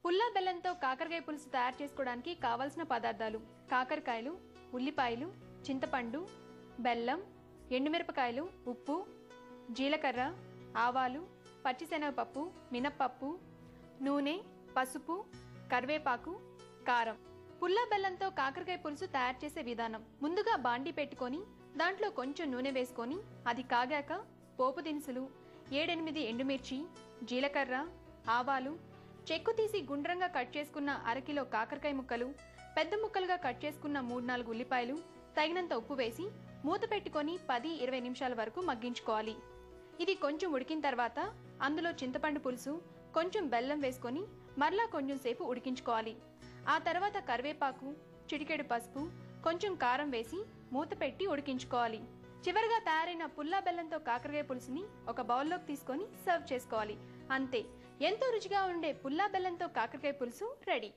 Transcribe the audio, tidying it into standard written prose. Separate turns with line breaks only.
పుల్ల బెల్లంతో కాకరకాయ పులుసు తయారు చేసుకోవడానికి కావలసిన పదార్థాలు: కాకరకాయలు, ఉల్లిపాయలు, చింతపండు, బెల్లం, ఎండుమిరపకాయలు, ఉప్పు, జీలకర్ర, ఆవాలు, పచ్చిశనగపప్పు, మినప్పప్పు, నూనె, పసుపు, కరివేపాకు, కారం. పుల్ల బెల్లంతో కాకరకాయ పులుసు తయారు చేసే విధానం: ముందుగా బాండి పెట్టుకొని దాంట్లో కొంచెం నూనె వేసుకొని అది కాగాక పోపు దినుసులు, 7-8 ఎండుమిర్చి, జీలకర్ర, ఆవాలు, చెక్కు తీసి గుండ్రంగా కట్ చేసుకున్న అరకిలో కాకరకాయ ముక్కలు, పెద్ద ముక్కలుగా కట్ చేసుకున్న 3-4 ఉల్లిపాయలు, తగినంత ఉప్పు వేసి మూత పెట్టుకొని 10-20 నిమిషాల వరకు మగ్గించుకోవాలి. ఇది కొంచెం ఉడికిన తర్వాత అందులో చింతపండు పులుసు, కొంచెం బెల్లం వేసుకొని మరలా కొంచెం సేపు ఉడికించుకోవాలి. ఆ తర్వాత కరివేపాకు, చిటికెడు పసుపు, కొంచెం కారం వేసి మూత పెట్టి ఉడికించుకోవాలి. చివరిగా తయారైన పుల్ల బెల్లంతో కాకరకాయ పులుసుని ఒక బౌల్లోకి తీసుకొని సర్వ్ చేసుకోవాలి. అంతే, ఎంతో రుచిగా ఉండే పుల్ల బెల్లంతో కాకరకాయ పులుసు రెడీ.